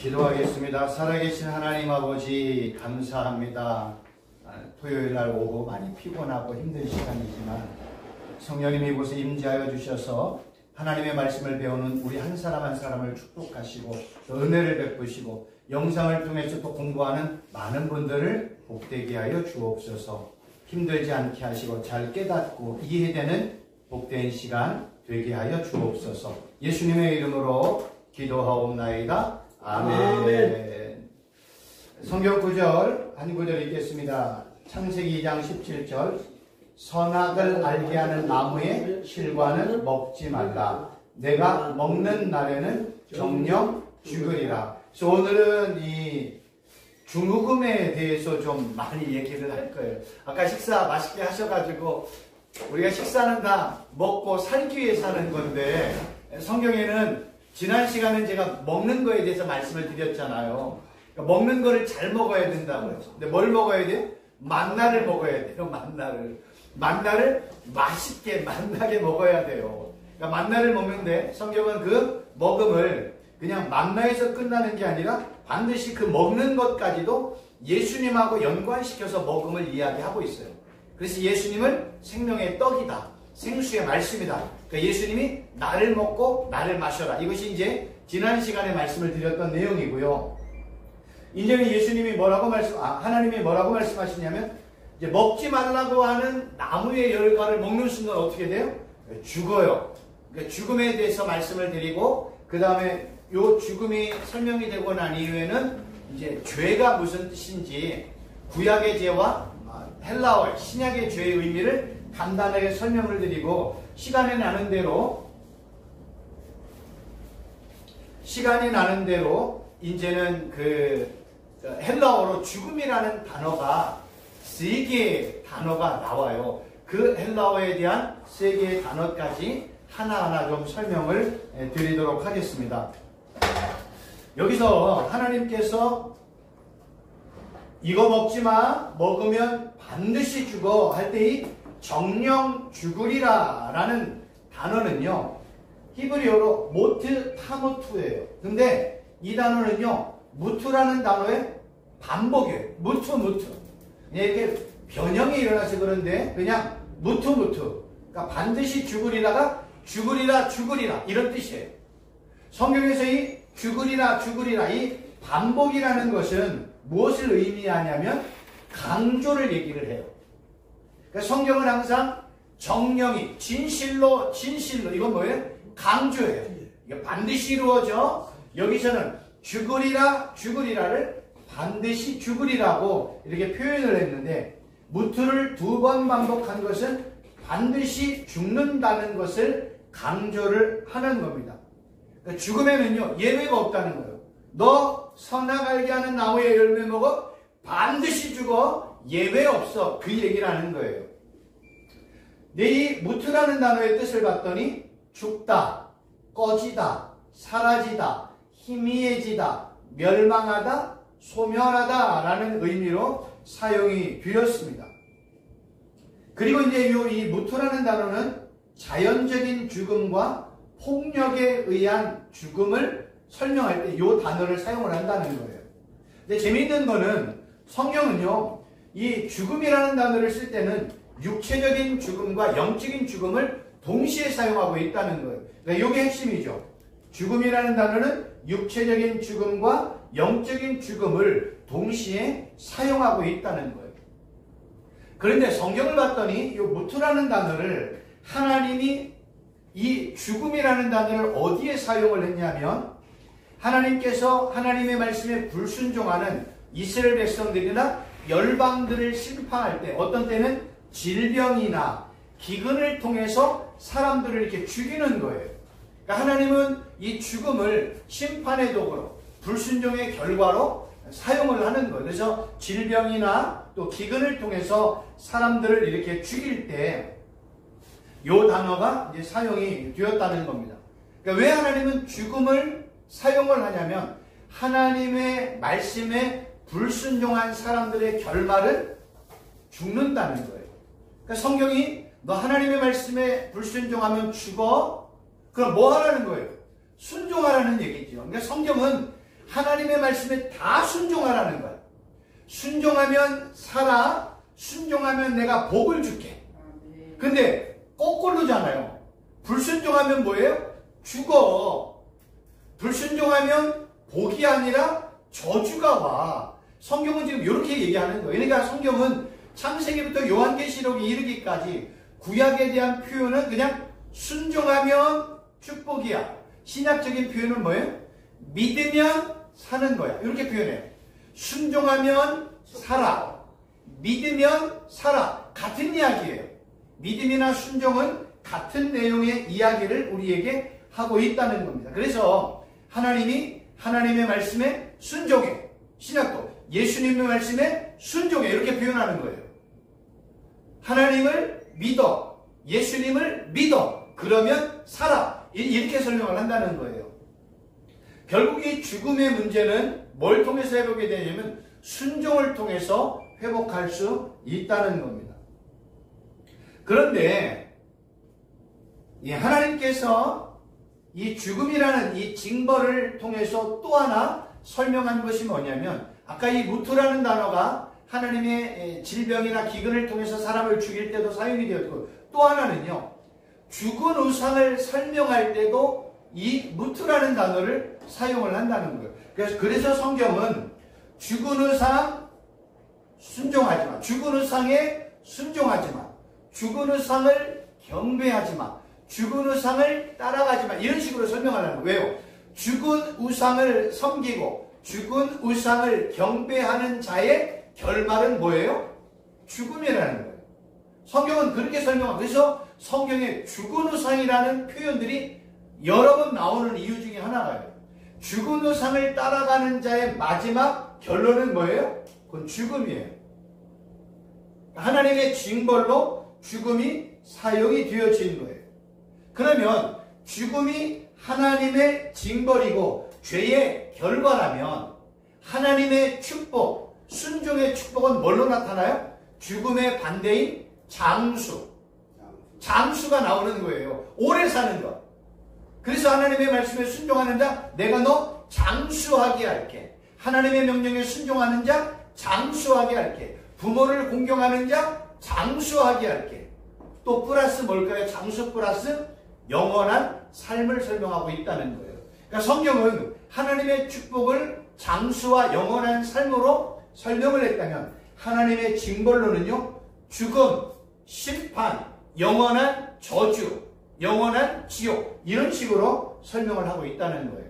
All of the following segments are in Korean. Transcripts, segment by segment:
기도하겠습니다. 살아계신 하나님 아버지 감사합니다. 토요일날 오후 많이 피곤하고 힘든 시간이지만 성령님이 이곳에 임재하여 주셔서 하나님의 말씀을 배우는 우리 한 사람 한 사람을 축복하시고 또 은혜를 베푸시고 영상을 통해서 또 공부하는 많은 분들을 복되게 하여 주옵소서. 힘들지 않게 하시고 잘 깨닫고 이해되는 복된 시간 되게 하여 주옵소서. 예수님의 이름으로 기도하옵나이다. 아멘. 성경 구절 한 구절 읽겠습니다. 창세기 2장 17절. 선악을 알게 하는 나무의 실과는 먹지 말라. 내가 먹는 날에는 정령 죽으리라. 그래서 오늘은 이 중후금에 대해서 좀 많이 얘기를 할 거예요. 아까 식사 맛있게 하셔가지고 우리가 식사는 다 먹고 살기 위해서 하는 건데 성경에는 지난 시간에 제가 먹는 거에 대해서 말씀을 드렸잖아요. 그러니까 먹는 거를 잘 먹어야 된다고요. 근데 뭘 먹어야 돼요? 만나를 먹어야 돼요. 만나를 맛있게 만나게 먹어야 돼요. 그러니까 만나를 먹는데 성경은 그 먹음을 그냥 만나에서 끝나는 게 아니라 반드시 그 먹는 것까지도 예수님하고 연관시켜서 먹음을 이야기하고 있어요. 그래서 예수님은 생명의 떡이다. 생수의 말씀이다. 그러니까 예수님이 나를 먹고 나를 마셔라. 이것이 이제 지난 시간에 말씀을 드렸던 내용이고요. 이제는 예수님이 하나님이 뭐라고 말씀하시냐면 이제 먹지 말라고 하는 나무의 열과를 먹는 순간 어떻게 돼요? 죽어요. 그러니까 죽음에 대해서 말씀을 드리고 그 다음에 요 죽음이 설명이 되고 난 이후에는 이제 죄가 무슨 뜻인지 구약의 죄와 헬라어 신약의 죄의 의미를 간단하게 설명을 드리고 시간이 나는 대로 이제는 그 헬라어로 죽음이라는 단어가 3개의 단어가 나와요. 그 헬라어에 대한 3개의 단어까지 하나하나 좀 설명을 드리도록 하겠습니다. 여기서 하나님께서 이거 먹지 마, 먹으면 반드시 죽어 할 때 이 정령 죽으리라 라는 단어는요, 히브리어로 모트 타무투예요. 근데 이 단어는요, 무투라는 단어의 반복이에요. 무투. 이렇게 변형이 일어나서 그런데 그냥 무투. 그러니까 반드시 죽으리라가 죽으리라 이런 뜻이에요. 성경에서 이 죽으리라 이 반복이라는 것은 무엇을 의미하냐면 강조를 얘기를 해요. 그러니까 성경은 항상 정령이 진실로 이건 뭐예요? 강조예요. 이게 반드시 이루어져. 여기서는 죽으리라를 반드시 죽으리라고 이렇게 표현을 했는데 무투를 2번 반복한 것은 반드시 죽는다는 것을 강조를 하는 겁니다. 그러니까 죽음에는요 예외가 없다는 거예요. 너 선악 알게 하는 나무의 열매 먹어 반드시 죽어 예외 없어 그 얘기를 하는 거예요. 네, 이 무투라는 단어의 뜻을 봤더니 죽다, 꺼지다, 사라지다, 희미해지다, 멸망하다, 소멸하다 라는 의미로 사용이 되었습니다. 그리고 이제 이 무투라는 단어는 자연적인 죽음과 폭력에 의한 죽음을 설명할 때 이 단어를 사용을 한다는 거예요. 근데 재미있는 거는 성경은요, 이 죽음이라는 단어를 쓸 때는 육체적인 죽음과 영적인 죽음을 동시에 사용하고 있다는 거예요. 그러니까 이게 핵심이죠. 죽음이라는 단어는 육체적인 죽음과 영적인 죽음을 동시에 사용하고 있다는 거예요. 그런데 성경을 봤더니 이 무투라는 단어를 하나님이 이 죽음이라는 단어를 어디에 사용을 했냐면 하나님께서 하나님의 말씀에 불순종하는 이스라엘 백성들이나 열방들을 심판할 때 어떤 때는 질병이나 기근을 통해서 사람들을 이렇게 죽이는 거예요. 그러니까 하나님은 이 죽음을 심판의 도구로 불순종의 결과로 사용을 하는 거예요. 그래서 질병이나 또 기근을 통해서 사람들을 이렇게 죽일 때 이 단어가 이제 사용이 되었다는 겁니다. 그러니까 왜 하나님은 죽음을 사용을 하냐면 하나님의 말씀에 불순종한 사람들의 결말은 죽는다는 거예요. 그러니까 성경이 너 하나님의 말씀에 불순종하면 죽어? 그럼 뭐 하라는 거예요? 순종하라는 얘기죠. 그러니까 성경은 하나님의 말씀에 다 순종하라는 거야. 순종하면 살아, 순종하면 내가 복을 줄게. 근데 거꾸로잖아요. 불순종하면 뭐예요? 죽어. 불순종하면 복이 아니라 저주가 와. 성경은 지금 이렇게 얘기하는 거예요. 그러니까 성경은 창세기부터 요한계시록에 이르기까지 구약에 대한 표현은 그냥 순종하면 축복이야. 신약적인 표현은 뭐예요? 믿으면 사는 거야. 이렇게 표현해요. 순종하면 살아. 믿으면 살아. 같은 이야기예요. 믿음이나 순종은 같은 내용의 이야기를 우리에게 하고 있다는 겁니다. 그래서 하나님이 하나님의 말씀에 순종해. 신약도 예수님의 말씀에 순종해. 이렇게 표현하는 거예요. 하나님을 믿어. 예수님을 믿어. 그러면 살아. 이렇게 설명을 한다는 거예요. 결국 이 죽음의 문제는 뭘 통해서 회복이 되냐면 순종을 통해서 회복할 수 있다는 겁니다. 그런데 하나님께서 이 죽음이라는 이 징벌을 통해서 또 하나 설명한 것이 뭐냐면 아까 이 무트라는 단어가 하나님의 질병이나 기근을 통해서 사람을 죽일 때도 사용이 되었고 또 하나는요. 죽은 우상을 설명할 때도 이 무트라는 단어를 사용을 한다는 거예요. 그래서 성경은 죽은 우상 순종하지 마. 죽은 우상에 순종하지 마. 죽은 우상을 경배하지 마. 죽은 우상을 따라가지 마. 이런 식으로 설명하는 거예요. 왜요? 죽은 우상을 섬기고 죽은 우상을 경배하는 자의 결말은 뭐예요? 죽음이라는 거예요. 성경은 그렇게 설명하고 그래서 성경에 죽은 우상이라는 표현들이 여러 번 나오는 이유 중에 하나가요. 죽은 우상을 따라가는 자의 마지막 결론은 뭐예요? 그건 죽음이에요. 하나님의 징벌로 죽음이 사용이 되어진 거예요. 그러면 죽음이 하나님의 징벌이고 죄의 결과라면 하나님의 축복, 순종의 축복은 뭘로 나타나요? 죽음의 반대인 장수가 나오는 거예요. 오래 사는 것. 그래서 하나님의 말씀에 순종하는 자 내가 너 장수하게 할게. 하나님의 명령에 순종하는 자 장수하게 할게. 부모를 공경하는 자 장수하게 할게. 또 플러스 뭘까요? 장수 플러스 영원한 삶을 설명하고 있다는 거예요. 그러니까 성경은 하나님의 축복을 장수와 영원한 삶으로 설명을 했다면 하나님의 징벌로는요. 죽음, 심판, 영원한 저주, 영원한 지옥 이런 식으로 설명을 하고 있다는 거예요.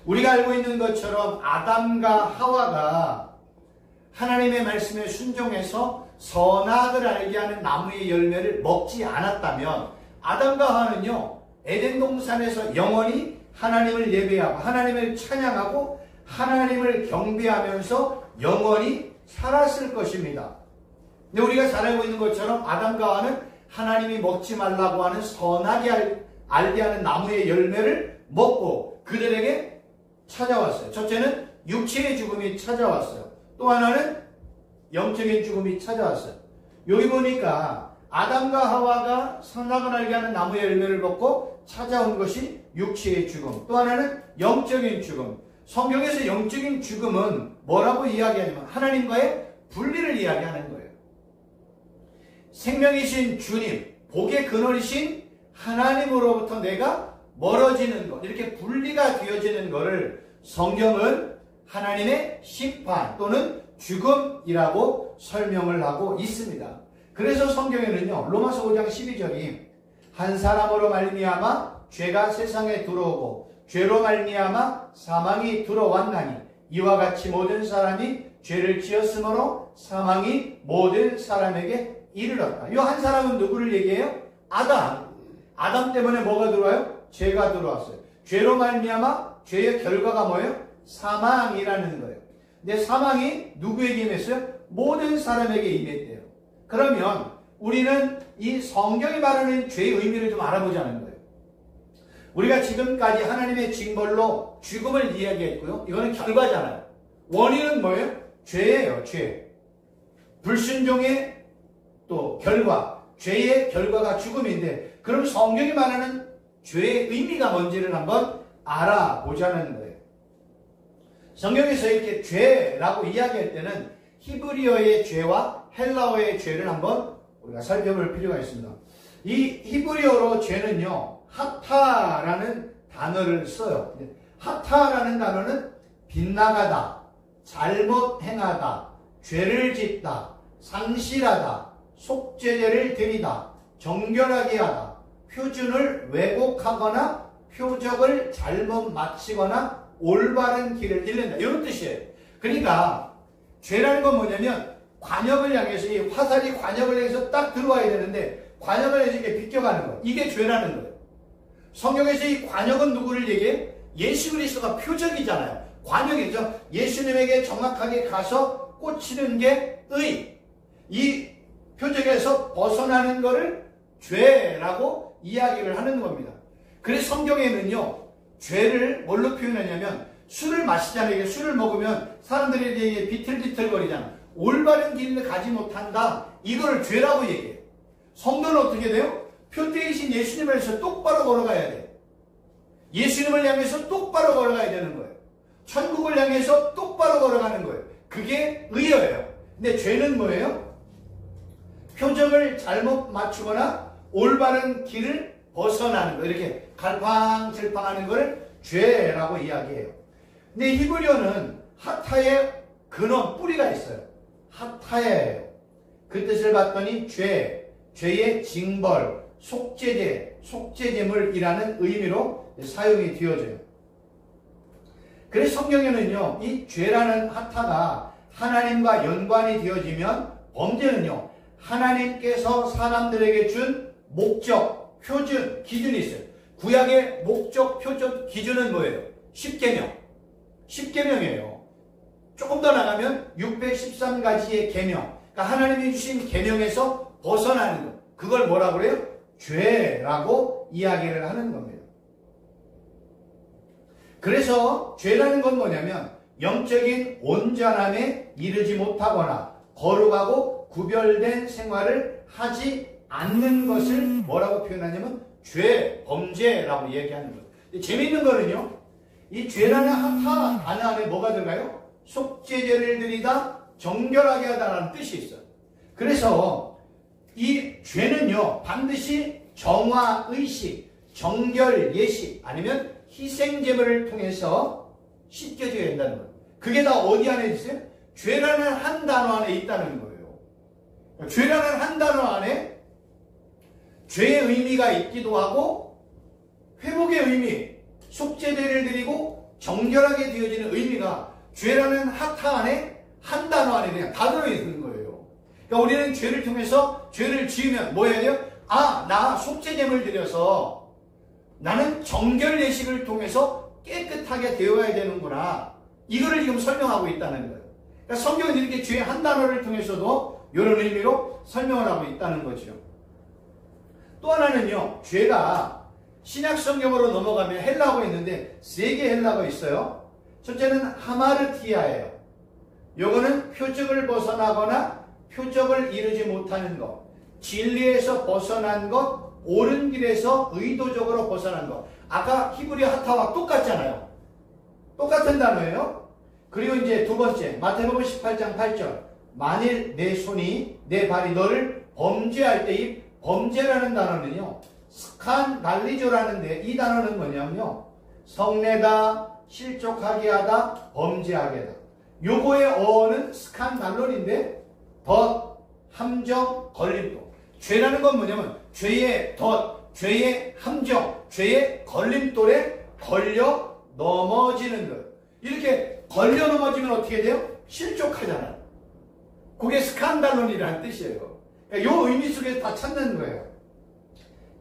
우리가 알고 있는 것처럼 아담과 하와가 하나님의 말씀에 순종해서 선악을 알게 하는 나무의 열매를 먹지 않았다면 아담과 하와는요 에덴 동산에서 영원히 하나님을 예배하고 하나님을 찬양하고 하나님을 경배하면서 영원히 살았을 것입니다. 근데 우리가 잘 알고 있는 것처럼 아담과 하와는 하나님이 먹지 말라고 하는 선하게 알게 하는 나무의 열매를 먹고 그들에게 찾아왔어요. 첫째는 육체의 죽음이 찾아왔어요. 또 하나는 영적인 죽음이 찾아왔어요. 여기 보니까 아담과 하와가 선악을 알게 하는 나무의 열매를 먹고 찾아온 것이 육체의 죽음. 또 하나는 영적인 죽음. 성경에서 영적인 죽음은 뭐라고 이야기하냐면 하나님과의 분리를 이야기하는 거예요. 생명이신 주님, 복의 근원이신 하나님으로부터 내가 멀어지는 것, 이렇게 분리가 되어지는 것을 성경은 하나님의 심판 또는 죽음이라고 설명을 하고 있습니다. 그래서 성경에는요, 로마서 5장 12절이 한 사람으로 말미암아 죄가 세상에 들어오고 죄로 말미암아 사망이 들어왔나니 이와 같이 모든 사람이 죄를 지었으므로 사망이 모든 사람에게 이르렀다. 이 한 사람은 누구를 얘기해요? 아담 때문에 뭐가 들어와요? 죄가 들어왔어요. 죄로 말미암아 죄의 결과가 뭐예요? 사망이라는 거예요. 근데 사망이 누구에게 임했어요? 모든 사람에게 임했대요. 그러면 우리는 이 성경이 말하는 죄의 의미를 좀 알아보자는 거예요. 우리가 지금까지 하나님의 징벌로 죽음을 이야기했고요. 이거는 결과잖아요. 원인은 뭐예요? 죄예요. 죄. 불순종의 또 결과, 죄의 결과가 죽음인데 그럼 성경이 말하는 죄의 의미가 뭔지를 한번 알아보자는 거예요. 성경에서 이렇게 죄라고 이야기할 때는 히브리어의 죄와 헬라어의 죄를 한번 우리가 살펴볼 필요가 있습니다. 이 히브리어로 죄는요, 하타라는 단어를 써요. 하타라는 단어는 빗나가다, 잘못 행하다, 죄를 짓다, 상실하다, 속죄제를 드리다, 정결하게 하다, 표준을 왜곡하거나 표적을 잘못 마치거나 올바른 길을 잃는다. 이런 뜻이에요. 그러니까 죄라는 건 뭐냐면 관역을 향해서, 이 화살이 관역을 향해서 딱 들어와야 되는데 관역을 향해서 이렇게 비껴가는 거예요. 이게 죄라는 거예요. 성경에서 이 관역은 누구를 얘기해? 예수 그리스도가 표적이잖아요. 관역이죠. 예수님에게 정확하게 가서 꽂히는 게 의. 이 표적에서 벗어나는 것을 죄라고 이야기를 하는 겁니다. 그래서 성경에는요, 죄를 뭘로 표현하냐면, 술을 마시잖아요. 술을 먹으면 사람들이 비틀비틀거리잖아. 올바른 길을 가지 못한다. 이걸 죄라고 얘기해요. 성도는 어떻게 돼요? 표대이신 예수님을 위해서 똑바로 걸어가야 돼. 예수님을 향해서 똑바로 걸어가야 되는 거예요. 천국을 향해서 똑바로 걸어가는 거예요. 그게 의여예요. 근데 죄는 뭐예요? 표적을 잘못 맞추거나 올바른 길을 벗어나는 거, 이렇게 갈팡질팡하는 걸 죄라고 이야기해요. 근데 히브리어는 하타의 근원, 뿌리가 있어요. 하타예요. 그 뜻을 봤더니 죄의 징벌, 속죄제, 속죄제물이라는 의미로 사용이 되어져요. 그래서 성경에는요, 이 죄라는 하타가 하나님과 연관이 되어지면 범죄는요, 하나님께서 사람들에게 준 목적, 표준, 기준이 있어요. 구약의 목적, 표준, 기준은 뭐예요? 10계명. 10계명이에요. 조금 더 나가면 613가지의 계명. 그러니까 하나님이 주신 계명에서 벗어나는 것. 그걸 뭐라고 그래요? 죄라고 이야기를 하는 겁니다. 그래서 죄라는 건 뭐냐면 영적인 온전함에 이르지 못하거나 거룩하고 구별된 생활을 하지 않는 것을 뭐라고 표현하냐면 죄, 범죄라고 얘기하는 거예요. 재미있는 거는요, 이 죄라는 하타 단어 안에 뭐가 들어가요? 속죄제를 드리다, 정결하게 하다라는 뜻이 있어요. 그래서 이 죄는요, 반드시 정화의식, 정결 예식, 아니면 희생제물을 통해서 씻겨져야 된다는 거예요. 그게 다 어디 안에 있어요? 죄라는 한 단어 안에 있다는 거예요. 죄라는 한 단어 안에 죄의 의미가 있기도 하고 회복의 의미, 속죄제를 드리고 정결하게 되어지는 의미가 죄라는 하타 안에 한 단어 안에 그냥 다 들어있는 거예요. 그러니까 우리는 죄를 통해서 죄를 지으면 뭐 해야 돼요? 아, 나 속죄제물 드려서 나는 정결 예식을 통해서 깨끗하게 되어야 되는구나. 이거를 지금 설명하고 있다는 거예요. 그러니까 성경은 이렇게 죄 한 단어를 통해서도 이런 의미로 설명을 하고 있다는 거죠. 또 하나는요, 죄가 신약 성경으로 넘어가면 헬라어가 있는데 세 개 헬라어가 있어요. 첫째는 하마르티아예요. 요거는 표적을 벗어나거나 표적을 이루지 못하는 것, 진리에서 벗어난 것, 옳은 길에서 의도적으로 벗어난 것. 아까 히브리어 하타와 똑같잖아요. 똑같은 단어예요. 그리고 이제 두 번째, 마태복음 18장 8절. 만일 내 손이, 내 발이 너를 범죄할 때, 이 범죄라는 단어는요, 스칸달리조라는데, 이 단어는 뭐냐면요, 성내다, 실족하게 하다, 범죄하게 하다. 요거의 어는 스칸달론인데, 덧, 함정, 걸림돌. 죄라는 건 뭐냐면 죄의 덧, 죄의 함정, 죄의 걸림돌에 걸려 넘어지는 것. 이렇게 걸려 넘어지면 어떻게 돼요? 실족하잖아요. 그게 스칸달론이라는 뜻이에요. 그러니까 이 의미 속에서 다 찾는 거예요.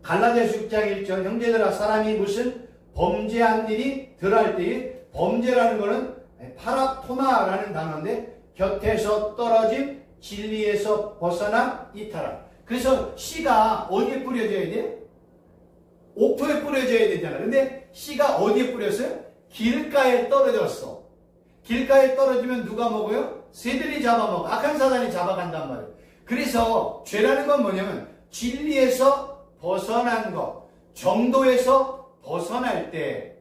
갈라디아서 6장 1절, 형제들아, 사람이 무슨 범죄한 일이 덜할 때에, 범죄라는 거는 파라토나라는 단어인데, 곁에서 떨어진 진리에서 벗어나 이탈함. 그래서 씨가 어디에 뿌려져야 돼요? 옥토에 뿌려져야 되잖아요. 근데 씨가 어디에 뿌렸어요? 길가에 떨어졌어. 길가에 떨어지면 누가 먹어요? 새들이 잡아먹어. 악한 사단이 잡아간단 말이에요. 그래서 죄라는 건 뭐냐면 진리에서 벗어난 것, 정도에서 벗어날 때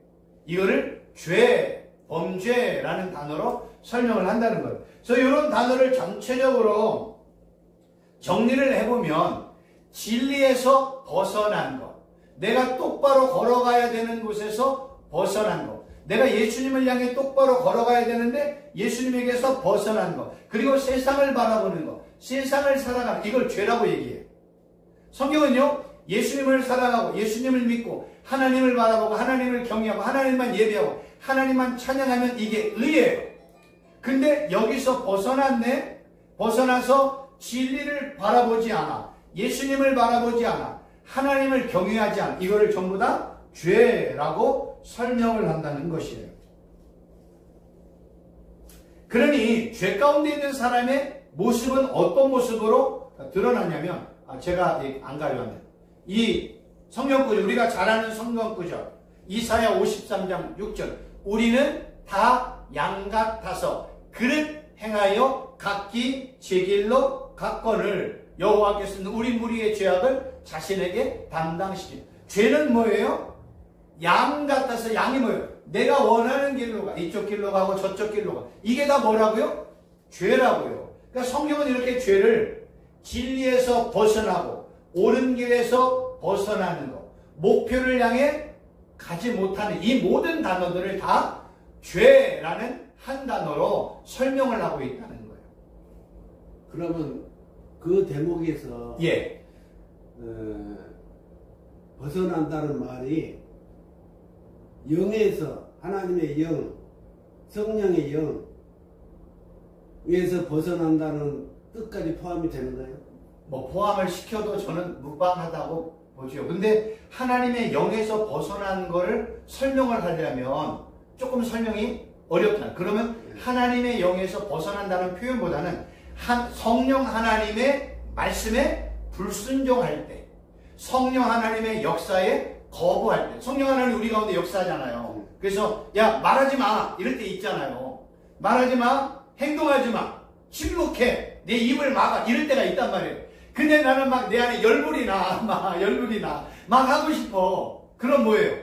이거를 죄, 범죄라는 단어로 설명을 한다는 거예요. 그래서 이런 단어를 전체적으로 정리를 해보면 진리에서 벗어난 것, 내가 똑바로 걸어가야 되는 곳에서 벗어난 것, 내가 예수님을 향해 똑바로 걸어가야 되는데 예수님에게서 벗어난 것, 그리고 세상을 바라보는 것, 세상을 살아가는, 이걸 죄라고 얘기해요. 성경은요, 예수님을 사랑하고 예수님을 믿고 하나님을 바라보고 하나님을 경외하고 하나님만 예배하고 하나님만 찬양하면 이게 의예요. 근데 여기서 벗어났네? 벗어나서 진리를 바라보지 않아, 예수님을 바라보지 않아, 하나님을 경외하지 않아, 이거를 전부 다 죄라고 설명을 한다는 것이에요. 그러니 죄 가운데 있는 사람의 모습은 어떤 모습으로 드러나냐면, 제가 안 가려면 이 성경구절, 우리가 잘 아는 성경구절 이사야 53장 6절, 우리는 다 양 같아서 그릇 행하여 각기 제 길로 갔거늘 여호와께서는 우리 무리의 죄악을 자신에게 담당시킵니다. 죄는 뭐예요? 양 같아서, 양이 뭐예요? 내가 원하는 길로 가, 이쪽 길로 가고 저쪽 길로 가, 이게 다 뭐라고요? 죄라고요. 그러니까 성경은 이렇게 죄를 진리에서 벗어나고 옳은 길에서 벗어나는 것, 목표를 향해 가지 못하는 이 모든 단어들을 다 죄라는 한 단어로 설명을 하고 있다는 거예요. 그러면 그 대목에서 예, 벗어난다는 말이 영에서, 하나님의 영, 성령의 영에서 벗어난다는 뜻까지 포함이 되는 거예요? 뭐 포함을 시켜도 저는 무방하다고 보죠. 근데 하나님의 영에서 벗어난 거를 설명을 하려면 조금 설명이 어렵다. 그러면 하나님의 영에서 벗어난다는 표현보다는 성령 하나님의 말씀에 불순종할 때, 성령 하나님의 역사에 거부할 때, 성령 하나님 우리 가운데 역사하잖아요. 그래서 야 말하지 마 이럴 때 있잖아요. 말하지 마, 행동하지 마, 침묵해, 내 입을 막아, 이럴 때가 있단 말이에요. 근데 나는 막 내 안에 열불이 나, 막 하고 싶어. 그럼 뭐예요?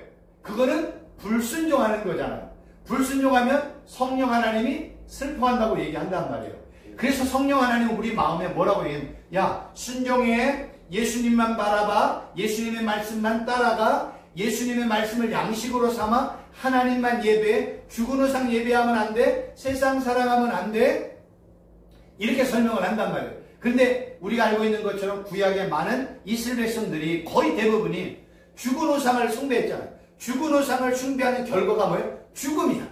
그거는 불순종하는 거잖아요. 불순종하면 성령 하나님이 슬퍼한다고 얘기한단 말이에요. 그래서 성령 하나님은 우리 마음에 뭐라고 얘기해요? 야, 순종해, 예수님만 바라봐, 예수님의 말씀만 따라가, 예수님의 말씀을 양식으로 삼아 하나님만 예배해, 죽은 우상 예배하면 안 돼, 세상 사랑하면 안 돼, 이렇게 설명을 한단 말이에요. 근데 우리가 알고 있는 것처럼 구약의 많은 이스라엘 백성들이 거의 대부분이 죽은 우상을 숭배했잖아요. 죽은 우상을 숭배하는 결과가 뭐예요? 죽음이야.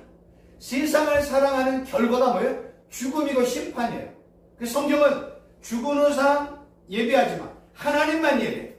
세상을 사랑하는 결과가 뭐예요? 죽음이고 심판이에요. 그래서 성경은 죽은 우상 예배하지 마, 하나님만 예배해,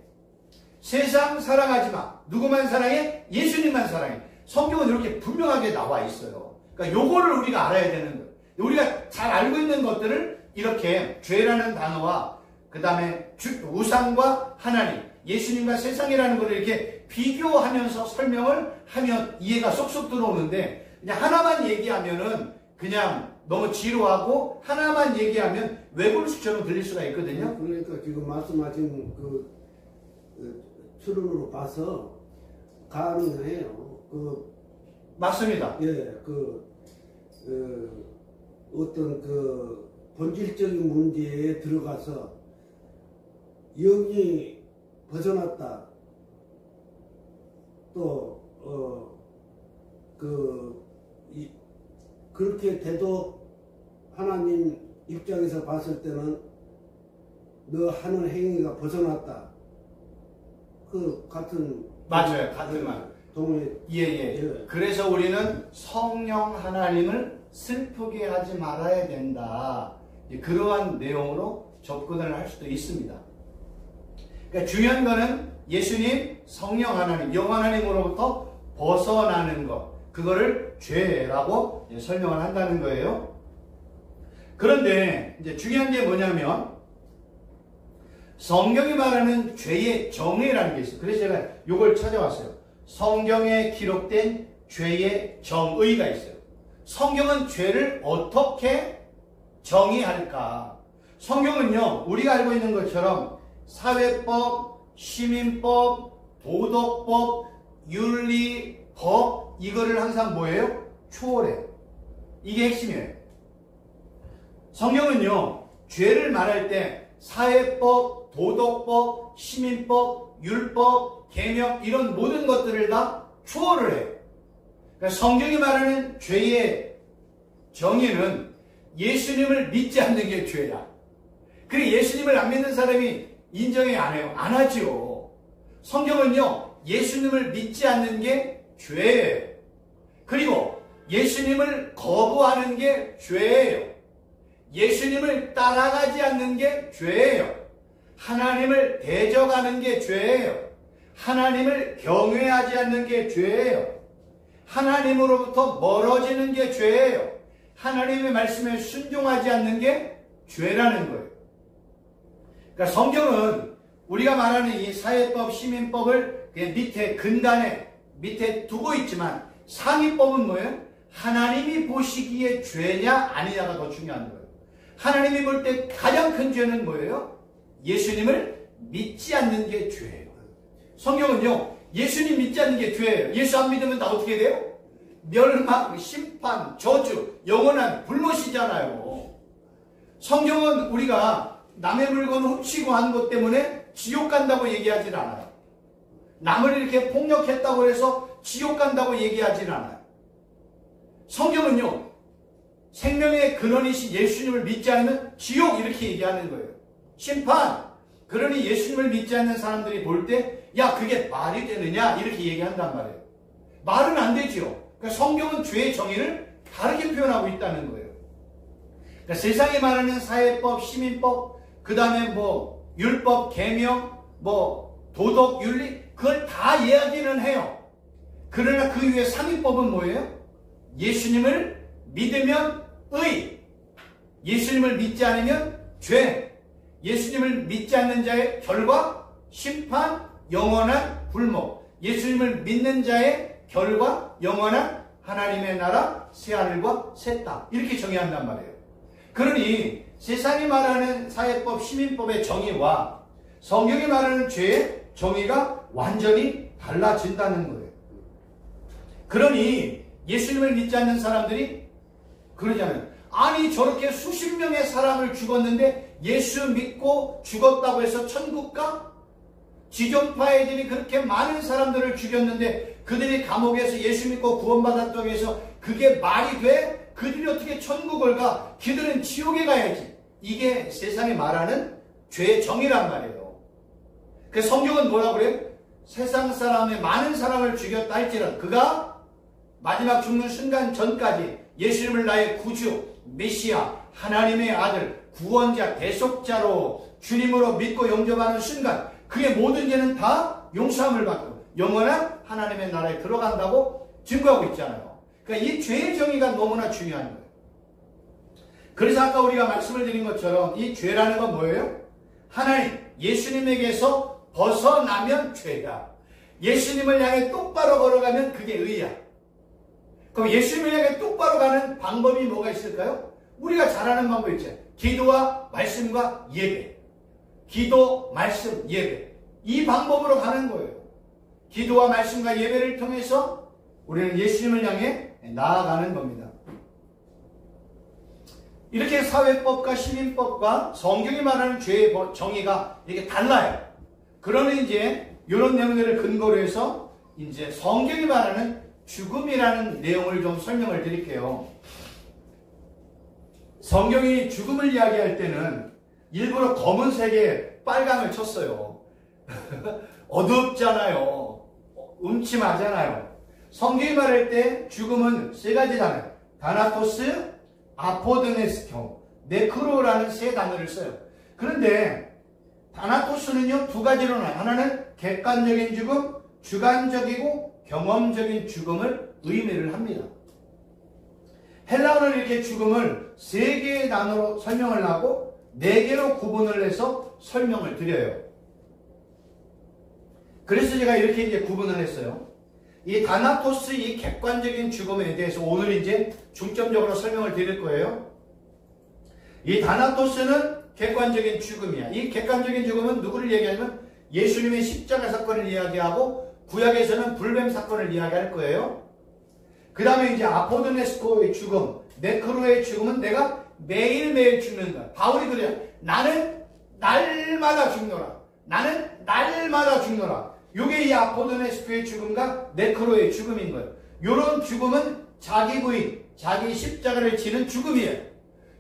세상 사랑하지 마, 누구만 사랑해? 예수님만 사랑해. 성경은 이렇게 분명하게 나와 있어요. 그러니까 요거를 우리가 알아야 되는 거예요. 우리가 잘 알고 있는 것들을 이렇게 죄라는 단어와 그 다음에 우상과 하나님, 예수님과 세상이라는 것을 이렇게 비교하면서 설명을 하면 이해가 쏙쏙 들어오는데, 그냥 하나만 얘기하면은 그냥 너무 지루하고 하나만 얘기하면 외골수처럼 들릴 수가 있거든요. 그러니까 지금 말씀하신 그 추론으로 봐서 가능해요. 맞습니다. 예, 어떤 본질적인 문제에 들어가서 영이 벗어났다. 또 그렇게 돼도 하나님 입장에서 봤을 때는 너 하는 행위가 벗어났다. 그 같은, 맞아요. 같은 말. 동의. 예. 그래서 우리는 성령 하나님을 슬프게 하지 말아야 된다. 그러한 내용으로 접근을 할 수도 있습니다. 그러니까 중요한 거는 예수님, 성령 하나님, 영 하나님으로부터 벗어나는 것, 그거를 죄라고 설명을 한다는 거예요. 그런데 이제 중요한 게 뭐냐면 성경이 말하는 죄의 정의라는 게 있어요. 그래서 제가 이걸 찾아왔어요. 성경에 기록된 죄의 정의가 있어요. 성경은 죄를 어떻게 정의할까? 성경은요, 우리가 알고 있는 것처럼 사회법, 시민법, 도덕법, 윤리, 법, 이거를 항상 뭐예요? 초월해요. 이게 핵심이에요. 성경은요, 죄를 말할 때 사회법, 도덕법, 시민법, 율법, 계명 이런 모든 것들을 다 초월을 해요. 그러니까 성경이 말하는 죄의 정의는 예수님을 믿지 않는 게 죄야. 그리고 예수님을 안 믿는 사람이 인정이 안 해요. 안 하지요. 성경은요, 예수님을 믿지 않는 게 죄예요. 그리고 예수님을 거부하는 게 죄예요. 예수님을 따라가지 않는 게 죄예요. 하나님을 대적하는 게 죄예요. 하나님을 경외하지 않는 게 죄예요. 하나님으로부터 멀어지는 게 죄예요. 하나님의 말씀에 순종하지 않는 게 죄라는 거예요. 그러니까 성경은 우리가 말하는 이 사회법, 시민법을 그냥 밑에 근간에 밑에 두고 있지만 상위법은 뭐예요? 하나님이 보시기에 죄냐 아니냐가 더 중요한 거예요. 하나님이 볼 때 가장 큰 죄는 뭐예요? 예수님을 믿지 않는 게 죄예요. 성경은요, 예수님 믿지 않는 게 죄예요. 예수 안 믿으면 다 어떻게 돼요? 멸망, 심판, 저주, 영원한 불못이잖아요. 성경은 우리가 남의 물건 훔치고 한 것 때문에 지옥 간다고 얘기하진 않아요. 남을 이렇게 폭력했다고 해서 지옥 간다고 얘기하진 않아요. 성경은요, 생명의 근원이신 예수님을 믿지 않으면 지옥 이렇게 얘기하는 거예요. 심판. 그러니 예수님을 믿지 않는 사람들이 볼 때, 야, 그게 말이 되느냐 이렇게 얘기한단 말이에요. 말은 안 되죠. 그러니까 성경은 죄의 정의를 다르게 표현하고 있다는 거예요. 그러니까 세상에 말하는 사회법, 시민법, 그 다음에 뭐 율법, 계명, 뭐 도덕, 윤리 그걸 다 이야기는 해요. 그러나 그 위에 상위법은 뭐예요? 예수님을 믿으면 의, 예수님을 믿지 않으면 죄, 예수님을 믿지 않는 자의 결과 심판, 영원한 불목, 예수님을 믿는 자의 결과 영원한 하나님의 나라 새하늘과 새 땅 이렇게 정의한단 말이에요. 그러니 세상이 말하는 사회법, 시민법의 정의와 성경이 말하는 죄의 정의가 완전히 달라진다는 거예요. 그러니 예수님을 믿지 않는 사람들이 그러잖아요. 아니 저렇게 수십 명의 사람을 죽었는데 예수 믿고 죽었다고 해서 천국 가? 지존파 애들이 그렇게 많은 사람들을 죽였는데 그들이 감옥에서 예수 믿고 구원받았다고 해서 그게 말이 돼? 그들이 어떻게 천국을 가? 그들은 지옥에 가야지. 이게 세상이 말하는 죄의 정의란 말이에요. 그래서 성경은 뭐라고 그래요? 세상 사람의 많은 사람을 죽였다 할지라도 그가 마지막 죽는 순간 전까지 예수님을 나의 구주, 메시아, 하나님의 아들, 구원자, 대속자로 주님으로 믿고 영접하는 순간 그의 모든 죄는 다 용서함을 받고 영원한 하나님의 나라에 들어간다고 증거하고 있잖아요. 그러니까 이 죄의 정의가 너무나 중요한 거예요. 그래서 아까 우리가 말씀을 드린 것처럼 이 죄라는 건 뭐예요? 하나님, 예수님에게서 벗어나면 죄다. 예수님을 향해 똑바로 걸어가면 그게 의야. 그럼 예수님을 향해 똑바로 가는 방법이 뭐가 있을까요? 우리가 잘 아는 방법이 있죠. 기도와 말씀과 예배. 기도, 말씀, 예배. 이 방법으로 가는 거예요. 기도와 말씀과 예배를 통해서 우리는 예수님을 향해 나아가는 겁니다. 이렇게 사회법과 시민법과 성경이 말하는 죄의 정의가 이게 달라요. 그러면 이제 이런 내용들을 근거로 해서 이제 성경이 말하는 죽음이라는 내용을 좀 설명을 드릴게요. 성경이 죽음을 이야기할 때는 일부러 검은색에 빨강을 쳤어요. 어둡잖아요. 음침하잖아요. 성경이 말할 때 죽음은 세 가지 단어, 다나토스, 아포드네스경, 네크로라는 세 단어를 써요. 그런데 다나토스는요 두 가지로 나와요. 하나는 객관적인 죽음, 주관적이고 경험적인 죽음을 의미를 합니다. 헬라어는 이렇게 죽음을 세 개의 단어로 설명을 하고 네 개로 구분을 해서 설명을 드려요. 그래서 제가 이렇게 이제 구분을 했어요. 이 다나토스, 이 객관적인 죽음에 대해서 오늘 이제 중점적으로 설명을 드릴 거예요. 이 다나토스는 객관적인 죽음이야. 이 객관적인 죽음은 누구를 얘기하냐면 예수님의 십자가 사건을 이야기하고 구약에서는 불뱀 사건을 이야기할 거예요. 그 다음에 이제 아포드네스코의 죽음, 네크로의 죽음은 내가 매일매일 죽는다. 바울이 그래요. 나는 날마다 죽노라. 나는 날마다 죽노라. 요게 이 아포드네스코의 죽음과 네크로의 죽음인 거예요. 요런 죽음은 자기 부인, 자기 십자가를 지는 죽음이에요.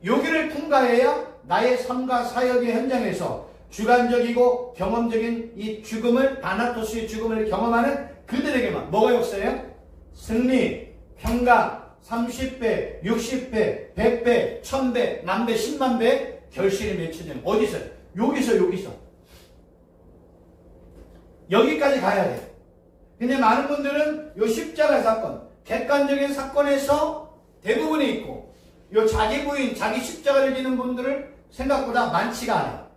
여기를 통과해야 나의 삶과 사역의 현장에서 주관적이고 경험적인 이 죽음을, 다나토스의 죽음을 경험하는 그들에게만 뭐가 역사예요? 승리, 평강, 30배, 60배, 100배, 1000배, 만배, 10만배 결실이 맺혀지는 어디서요? 여기서 여기까지 가야 돼요. 근데 많은 분들은 요 십자가 사건, 객관적인 사건에서 대부분이 있고 요 자기 부인, 자기 십자가를 지는 분들을 생각보다 많지가 않아요.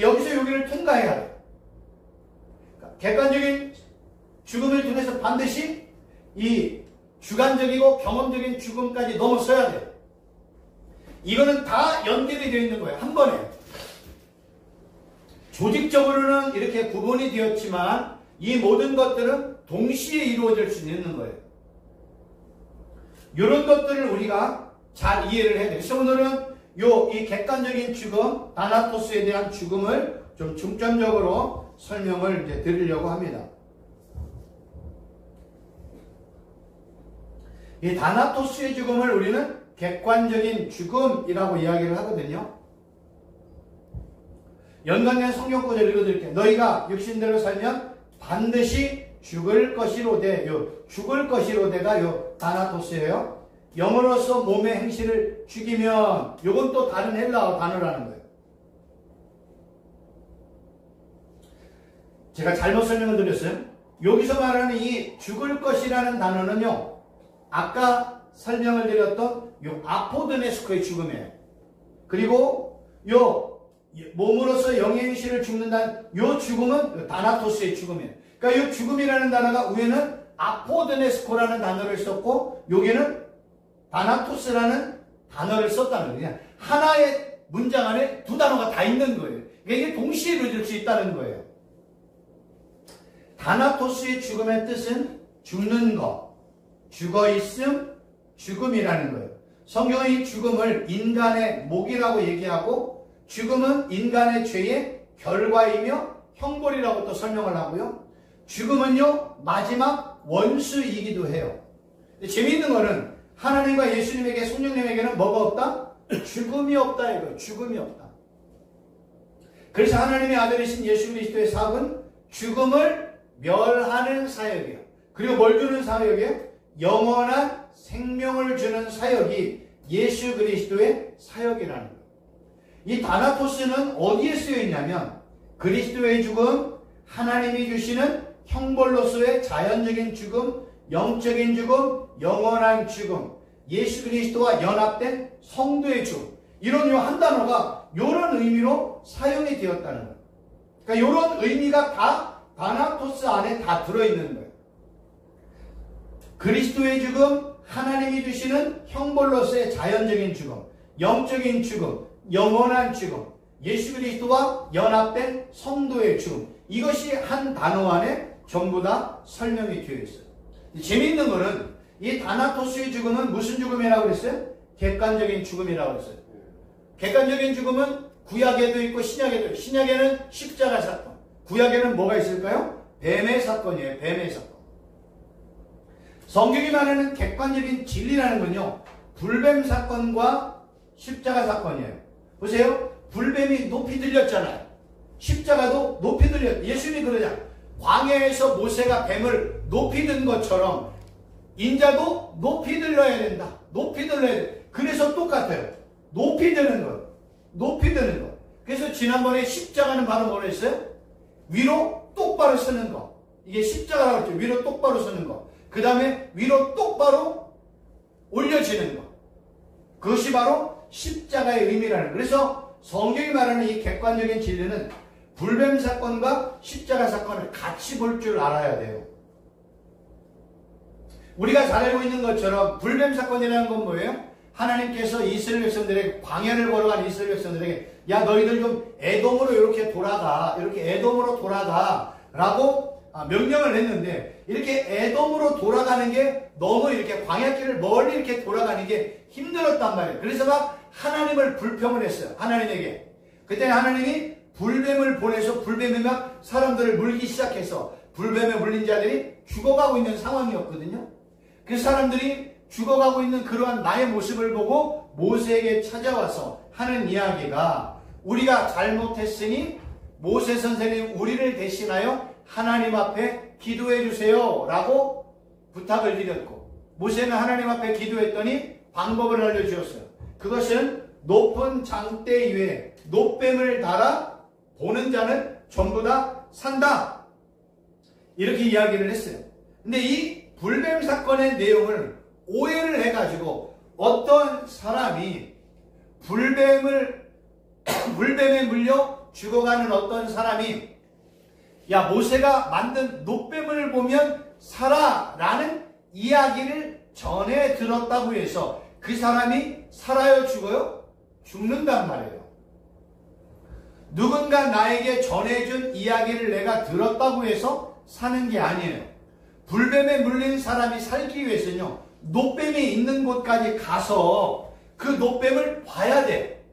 여기서 여기를 통과해야 돼요. 그러니까 객관적인 죽음을 통해서 반드시 이 주관적이고 경험적인 죽음까지 넘어서야 돼요. 이거는 다 연결이 되어 있는 거예요. 한 번에. 조직적으로는 이렇게 구분이 되었지만 이 모든 것들은 동시에 이루어질 수 있는 거예요. 이런 것들을 우리가 잘 이해를 해야 돼요. 그래서 오늘은 이 객관적인 죽음, 다나토스에 대한 죽음을 좀 중점적으로 설명을 이제 드리려고 합니다. 이 다나토스의 죽음을 우리는 객관적인 죽음이라고 이야기를 하거든요. 연관된 성경 구절 읽어드릴게요. 너희가 육신대로 살면 반드시 죽을 것이로되, 죽을 것이로되가 다나토스예요. 영으로서 몸의 행실을 죽이면, 요건 또 다른 헬라어 단어라는 거예요. 제가 잘못 설명을 드렸어요. 여기서 말하는 이 죽을 것이라는 단어는요, 아까 설명을 드렸던 요 아포드네스코의 죽음이에요. 그리고 요 몸으로서 영의 행실을 죽는다는 요 죽음은 다나토스의 죽음이에요. 그러니까 요 죽음이라는 단어가 위에는 아포드네스코라는 단어를 썼고 여기는 다나토스라는 단어를 썼다는 거예요. 하나의 문장 안에 두 단어가 다 있는 거예요. 이게 동시에 이루어질 수 있다는 거예요. 다나토스의 죽음의 뜻은 죽는 것, 죽어있음, 죽음이라는 거예요. 성경은 이 죽음을 인간의 목이라고 얘기하고 죽음은 인간의 죄의 결과이며 형벌이라고 또 설명을 하고요. 죽음은요 마지막 원수이기도 해요. 재미있는 거는 하나님과 예수님에게, 성령님에게는 뭐가 없다? 죽음이 없다 이거예요. 죽음이 없다. 그래서 하나님의 아들이신 예수 그리스도의 사역은 죽음을 멸하는 사역이에요. 그리고 뭘 주는 사역이에요? 영원한 생명을 주는 사역이 예수 그리스도의 사역이라는 거예요. 이 다나토스는 어디에 쓰여 있냐면 그리스도의 죽음, 하나님이 주시는 형벌로서의 자연적인 죽음, 영적인 죽음, 영원한 죽음, 예수 그리스도와 연합된 성도의 죽음, 이런 요 한 단어가 이런 의미로 사용이 되었다는 거예요. 그러니까 이런 의미가 다 다나토스 안에 다 들어있는 거예요. 그리스도의 죽음, 하나님이 주시는 형벌로서의 자연적인 죽음, 영적인 죽음, 영원한 죽음, 예수 그리스도와 연합된 성도의 죽음, 이것이 한 단어 안에 전부 다 설명이 되어 있어요. 재미있는 거는 이 다나토스의 죽음은 무슨 죽음이라고 그랬어요? 객관적인 죽음이라고 그랬어요. 객관적인 죽음은 구약에도 있고 신약에도 있고, 신약에는 십자가 사건, 구약에는 뭐가 있을까요? 뱀의 사건이에요. 뱀의 사건. 성경이 말하는 객관적인 진리라는 건요, 불뱀 사건과 십자가 사건이에요. 보세요. 불뱀이 높이 들렸잖아요. 십자가도 높이 들렸. 예수님이 그러잖아요. 광야에서 모세가 뱀을 높이 든 것처럼 인자도 높이 들려야 된다. 높이 들려야 돼. 그래서 똑같아요. 높이 드는 것. 높이 드는 것. 그래서 지난번에 십자가는 바로 뭐라 했어요? 위로 똑바로 서는 것. 이게 십자가라고 했죠. 위로 똑바로 서는 것. 그 다음에 위로 똑바로 올려지는 것. 그것이 바로 십자가의 의미라는 거예요. 그래서 성경이 말하는 이 객관적인 진리는 불뱀 사건과 십자가 사건을 같이 볼 줄 알아야 돼요. 우리가 잘 알고 있는 것처럼 불뱀 사건이라는 건 뭐예요? 하나님께서 이스라엘 백성들에게, 광야를 걸어간 이스라엘 백성들에게, 야 너희들 좀 에돔으로 이렇게 돌아가, 이렇게 에돔으로 돌아가 라고 명령을 했는데, 이렇게 에돔으로 돌아가는 게 너무 이렇게 광야길을 멀리 이렇게 돌아가는 게 힘들었단 말이에요. 그래서 막 하나님을 불평을 했어요. 하나님에게. 그때 하나님이 불뱀을 보내서 불뱀이 막 사람들을 물기 시작해서 불뱀에 물린 자들이 죽어가고 있는 상황이었거든요. 그 사람들이 죽어가고 있는 그러한 나의 모습을 보고 모세에게 찾아와서 하는 이야기가 우리가 잘못했으니 모세 선생님 우리를 대신하여 하나님 앞에 기도해 주세요 라고 부탁을 드렸고 모세는 하나님 앞에 기도했더니 방법을 알려주었어요. 그것은 높은 장대 위에 놋뱀을 달아 보는 자는 전부 다 산다 이렇게 이야기를 했어요. 근데 이 불뱀 사건의 내용을 오해를 해가지고 어떤 사람이 불뱀에 물려 죽어가는 어떤 사람이 야 모세가 만든 놋뱀을 보면 살아 라는 이야기를 전해 들었다고 해서 그 사람이 살아요 죽어요? 죽는단 말이에요. 누군가 나에게 전해준 이야기를 내가 들었다고 해서 사는 게 아니에요. 불뱀에 물린 사람이 살기 위해서는요 놋뱀이 있는 곳까지 가서 그 놋뱀을 봐야 돼.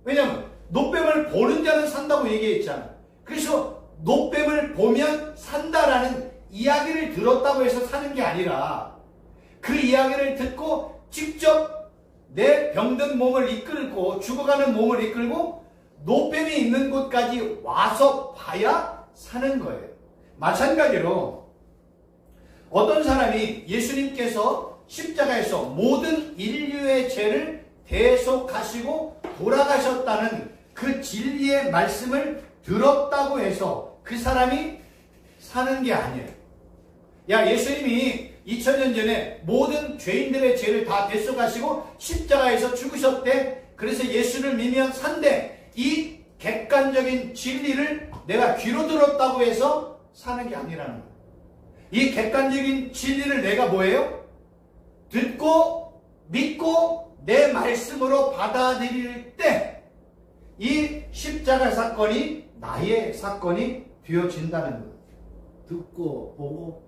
왜냐면 놋뱀을 보는 자는 산다고 얘기했잖아. 그래서 놋뱀을 보면 산다라는 이야기를 들었다고 해서 사는 게 아니라 그 이야기를 듣고 직접 내 병든 몸을 이끌고 죽어가는 몸을 이끌고 놋뱀이 있는 곳까지 와서 봐야 사는 거예요. 마찬가지로 어떤 사람이 예수님께서 십자가에서 모든 인류의 죄를 대속하시고 돌아가셨다는 그 진리의 말씀을 들었다고 해서 그 사람이 사는 게 아니에요. 야 예수님이 2000년 전에 모든 죄인들의 죄를 다 대속하시고 십자가에서 죽으셨대. 그래서 예수를 믿으면 산대. 이 객관적인 진리를 내가 귀로 들었다고 해서 사는 게 아니라는 거예요. 이 객관적인 진리를 내가 뭐예요? 듣고 믿고 내 말씀으로 받아들일 때 이 십자가 사건이 나의 사건이 되어진다는 거예요. 듣고 보고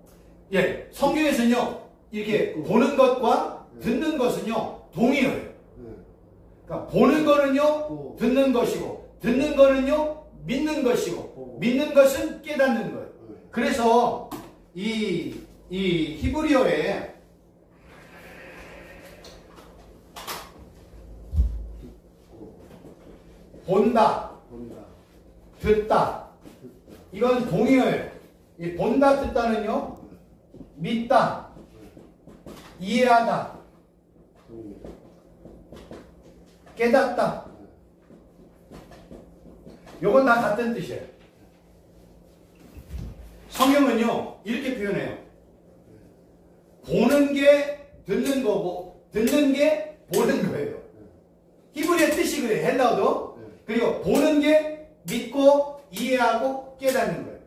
예, 성경에서는요 이렇게 보는 것과 듣는 것은요 동의어예요. 그러니까 보는 거는요 듣는 것이고 듣는 거는요 믿는 것이고 믿는 것은 깨닫는 거예요. 그래서 이 히브리어에 본다, 듣다 이건 동의어예요. 이 본다 듣다는요 믿다, 이해하다, 깨닫다 요건 다 같은 뜻이에요. 성경은요 이렇게 표현해요. 보는 게 듣는 거고 듣는 게 보는 거예요. 히브리의 뜻이 그래요. 헬라어도. 그리고 보는 게 믿고 이해하고 깨닫는 거예요.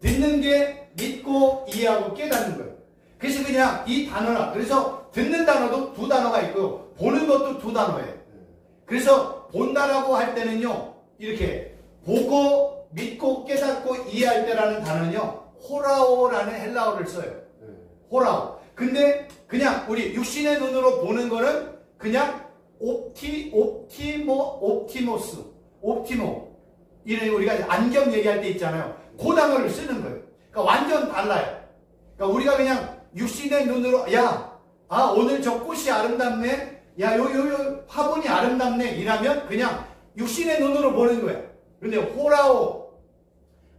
듣는 게 믿고 이해하고 깨닫는 거예요. 그래서 그냥 이 단어나 그래서 듣는 단어도 두 단어가 있고 보는 것도 두 단어예요. 그래서 본다라고 할 때는요 이렇게 보고 믿고 깨닫고 이해할 때라는 단어는요 호라오라는 헬라어를 써요. 호라오. 근데 그냥 우리 육신의 눈으로 보는 거는 그냥 옵티모 이런 우리가 안경 얘기할 때 있잖아요. 그 단어를 쓰는 거예요. 그러니까 완전 달라요. 그러니까 우리가 그냥 육신의 눈으로 오늘 저 꽃이 아름답네. 요 화분이 아름답네. 이라면 그냥 육신의 눈으로 보는 거예요. 그런데 호라오,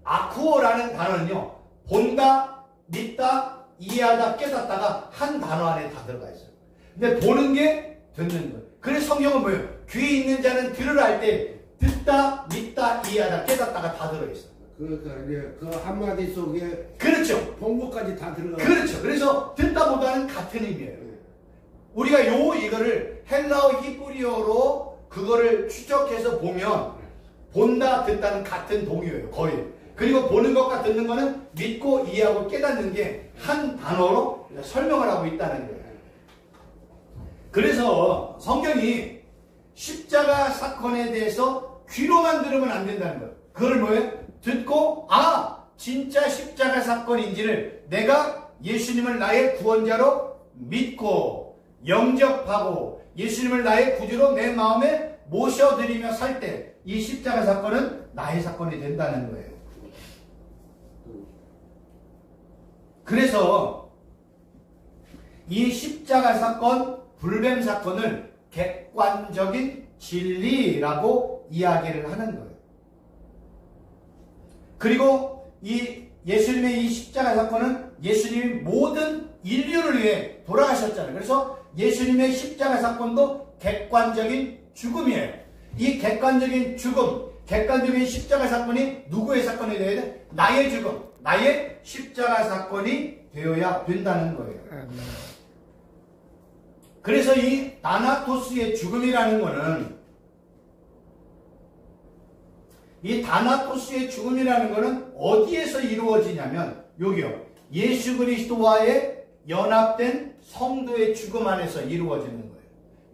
아쿠오라는 단어는요. 본다, 믿다, 이해하다, 깨닫다가 한 단어 안에 다 들어가 있어요. 근데 보는 게 듣는 거예요. 그래서 성경은 뭐예요? 귀 있는 자는 들으라 할 때 듣다, 믿다, 이해하다, 깨닫다가 다 들어있어요. 그러니까 이제 그 한마디 속에 그렇죠. 본 것까지 다 들어가. 그렇죠. 그래서 듣다보다는 같은 의미예요. 우리가 이거를 헬라어 히브리어로 그거를 추적해서 보면 본다, 듣다는 같은 동의어예요. 거의. 그리고 보는 것과 듣는 거는 믿고 이해하고 깨닫는 게 한 단어로 설명을 하고 있다는 거예요. 그래서 성경이 십자가 사건에 대해서 귀로만 들으면 안 된다는 거예요. 그걸 뭐예요? 듣고 진짜 십자가 사건인지를 내가 예수님을 나의 구원자로 믿고 영접하고 예수님을 나의 구주로 내 마음에 모셔드리며 살 때 이 십자가 사건은 나의 사건이 된다는 거예요. 그래서 이 십자가 사건, 불뱀 사건을 객관적인 진리라고 이야기를 하는 거예요. 그리고 이 예수님의 이 십자가 사건은 예수님이 모든 인류를 위해 돌아가셨잖아요. 그래서 예수님의 십자가 사건도 객관적인 죽음이에요. 이 객관적인 죽음, 객관적인 십자가 사건이 누구의 사건이 되어야 돼? 나의 죽음, 나의 십자가 사건이 되어야 된다는 거예요. 그래서 이 다나토스의 죽음이라는 거는, 이 다나토스의 죽음이라는 거는 어디에서 이루어지냐면 여기요. 예수 그리스도와의 연합된 성도의 죽음 안에서 이루어지는 거예요.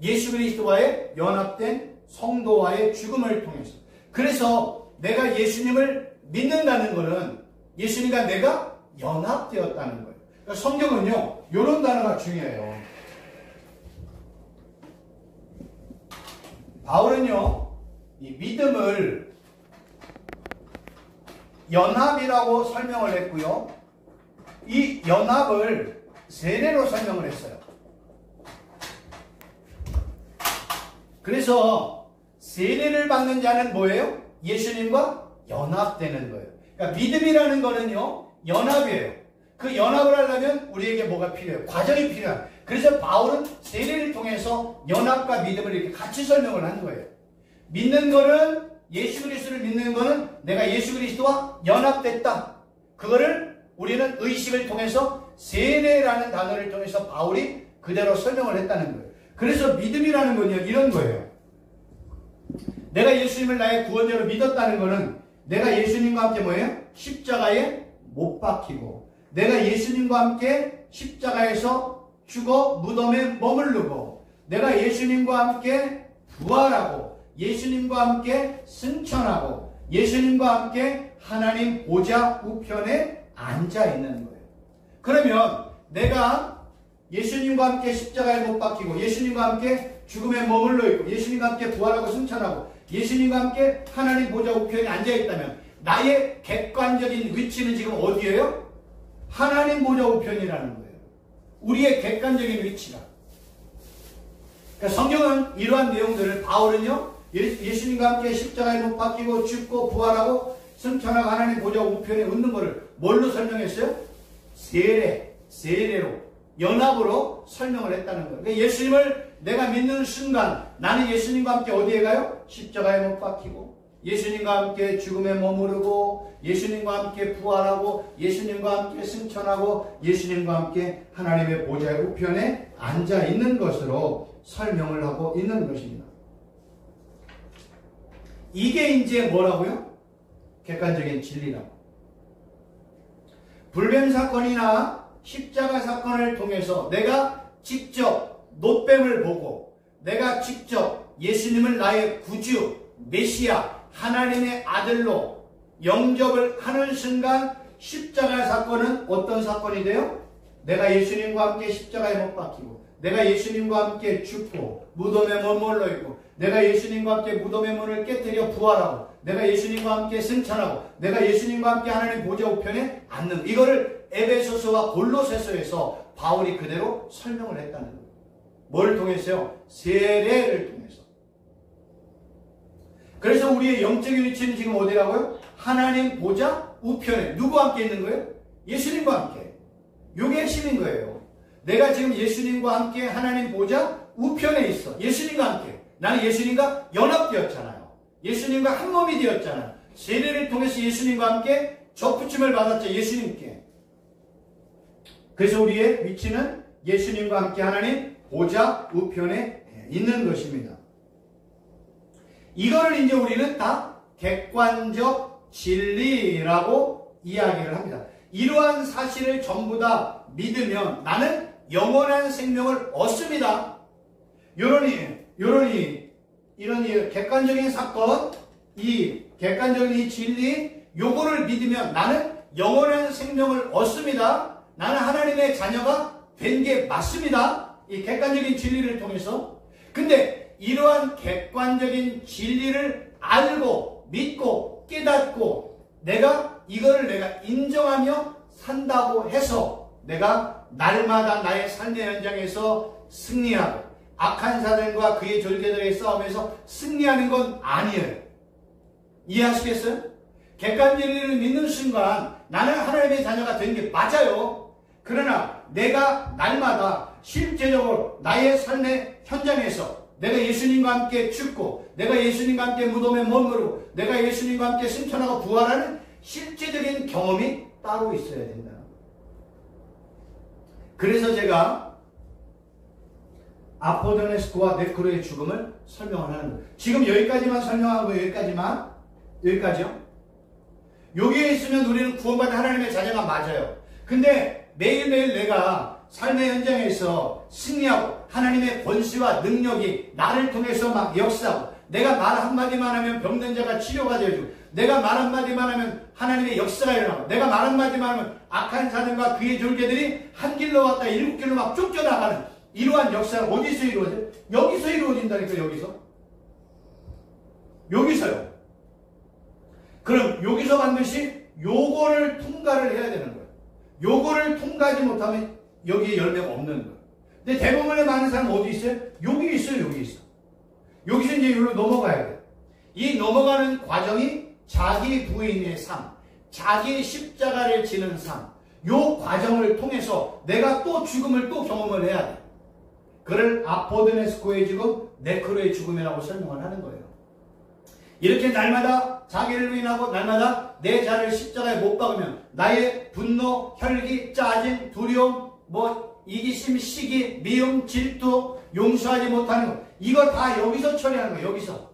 예수 그리스도와의 연합된 성도와의 죽음을 통해서. 그래서 내가 예수님을 믿는다는 것은 예수님과 내가 연합되었다는 거예요. 그러니까 성경은요, 이런 단어가 중요해요. 바울은요, 이 믿음을 연합이라고 설명을 했고요. 이 연합을 세례로 설명을 했어요. 그래서 세례를 받는 자는 뭐예요? 예수님과 연합되는 거예요. 그러니까 믿음이라는 거는요, 연합이에요. 그 연합을 하려면 우리에게 뭐가 필요해요? 과정이 필요해요. 그래서 바울은 세례를 통해서 연합과 믿음을 이렇게 같이 설명을 하는 거예요. 믿는 거는, 예수 그리스도를 믿는 거는 내가 예수 그리스도와 연합됐다. 그거를 우리는 의식을 통해서 세례라는 단어를 통해서 바울이 그대로 설명을 했다는 거예요. 그래서 믿음이라는 건요, 이런 거예요. 내가 예수님을 나의 구원자로 믿었다는 거는 내가 예수님과 함께 뭐예요? 십자가에 못 박히고, 내가 예수님과 함께 십자가에서 죽어 무덤에 머무르고, 내가 예수님과 함께 부활하고, 예수님과 함께 승천하고, 예수님과 함께 하나님 보좌 우편에 앉아 있는 거예요. 그러면 내가 예수님과 함께 십자가에 못 박히고, 예수님과 함께 죽음에 머물러 있고, 예수님과 함께 부활하고 승천하고, 예수님과 함께 하나님 보좌 우편에 앉아 있다면 나의 객관적인 위치는 지금 어디예요? 하나님 보좌 우편이라는 거예요. 우리의 객관적인 위치가. 그러니까 성경은 이러한 내용들을, 바울은요, 예수님과 함께 십자가에 못 박히고 죽고 부활하고 승천하고 하나님 보좌 우편에 있는 것을 뭘로 설명했어요? 세례로, 연합으로 설명을 했다는 거예요. 그러니까 예수님을 내가 믿는 순간 나는 예수님과 함께 어디에 가요? 십자가에 못 박히고, 예수님과 함께 죽음에 머무르고, 예수님과 함께 부활하고, 예수님과 함께 승천하고, 예수님과 함께 하나님의 보좌의 우편에 앉아 있는 것으로 설명을 하고 있는 것입니다. 이게 이제 뭐라고요? 객관적인 진리라고. 불뱀 사건이나 십자가 사건을 통해서 내가 직접 놋뱀을 보고, 내가 직접 예수님을 나의 구주, 메시아, 하나님의 아들로 영접을 하는 순간 십자가 사건은 어떤 사건이 돼요? 내가 예수님과 함께 십자가에 못 박히고, 내가 예수님과 함께 죽고 무덤에 머물러 있고, 내가 예수님과 함께 무덤의 문을 깨뜨려 부활하고, 내가 예수님과 함께 승천하고, 내가 예수님과 함께 하나님 보좌 우편에 앉는, 이거를 에베소서와 골로새서에서 바울이 그대로 설명을 했다는 거예요. 뭘 통해서요? 세례를 통해서. 그래서 우리의 영적인 위치는 지금 어디라고요? 하나님 보좌 우편에. 누구와 함께 있는 거예요? 예수님과 함께. 이게 핵심인 거예요. 내가 지금 예수님과 함께 하나님 보좌 우편에 있어. 예수님과 함께. 나는 예수님과 연합되었잖아요. 예수님과 한 몸이 되었잖아요. 세례를 통해서 예수님과 함께 접붙임을 받았죠. 예수님께. 그래서 우리의 위치는 예수님과 함께 하나님 보좌 우편에 있는 것입니다. 이거를 이제 우리는 다 객관적 진리라고 이야기를 합니다. 이러한 사실을 전부 다 믿으면 나는 영원한 생명을 얻습니다. 이런 객관적인 사건, 이 객관적인 이 진리, 요거를 믿으면 나는 영원한 생명을 얻습니다. 나는 하나님의 자녀가 된 게 맞습니다. 이 객관적인 진리를 통해서. 근데 이러한 객관적인 진리를 알고 믿고 깨닫고 이거를 내가 인정하며 산다고 해서 내가 날마다 나의 삶의 현장에서 승리하고 악한 사람과 그의 졸개들의 싸움에서 승리하는 건 아니에요. 이해하시겠어요? 객관 진리를 믿는 순간 나는 하나님의 자녀가 된 게 맞아요. 그러나 내가 날마다 실제적으로 나의 삶의 현장에서 내가 예수님과 함께 죽고 내가 예수님과 함께 무덤에 머무르고 내가 예수님과 함께 승천하고 부활하는 실제적인 경험이 따로 있어야 된다는 거예요. 그래서 제가 아포드네스코와 네크로의 죽음을 설명을 하는 거예요. 지금 여기까지만 설명하고 여기까지요. 여기에 있으면 우리는 구원받은 하나님의 자녀가 맞아요. 근데 매일매일 내가 삶의 현장에서 승리하고 하나님의 권세와 능력이 나를 통해서 막 역사하고 내가 말 한마디만 하면 병든 자가 치료가 되어주고 내가 말 한마디만 하면 하나님의 역사가 일어나고 내가 말 한마디만 하면 악한 사람과 그의 졸개들이 한 길로 왔다 7길로 막 쫓겨나가는 이러한 역사가 어디서 이루어져요? 여기서 이루어진다니까. 여기서요. 그럼 여기서 반드시 요거를 통과를 해야 되는 거예요. 요거를 통과하지 못하면 여기에 열매가 없는 거예요. 근데 대부분의 많은 사람은 어디 있어요? 여기 있어요. 여기서 이제 여기로 넘어가야 돼요. 이 넘어가는 과정이 자기 부인의 삶, 자기 십자가를 지는 삶, 요 과정을 통해서 내가 또 죽음을 또 경험을 해야 돼요. 그를 아포드네스코의 죽음, 네크로의 죽음이라고 설명을 하는 거예요. 이렇게 날마다 자기를 위인하고 날마다 내 자를 십자가에 못 박으면 나의 분노, 혈기, 짜증, 두려움, 이기심, 시기, 미움, 질투, 용서하지 못하는 것, 이거 다 여기서 처리하는 거예요. 여기서.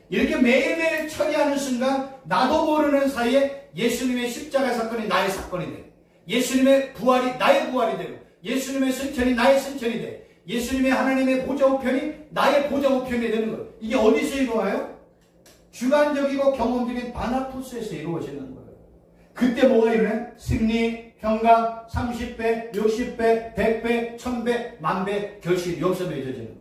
이렇게 매일매일 처리하는 순간 나도 모르는 사이에 예수님의 십자가 사건이 나의 사건이 돼. 예수님의 부활이 나의 부활이 되고 예수님의 승천이 나의 승천이 돼. 예수님의 하나님의 보좌 우편이 나의 보좌 우편이 되는 거예요. 이게 어디서 이루어요? 주관적이고 경험적인 바나토스에서 이루어지는 거예요. 그때 뭐가 일어나요? 승리, 평강, 30배, 60배, 100배, 1000배, 10,000배 결실이 여기서 맺어지는 거예요.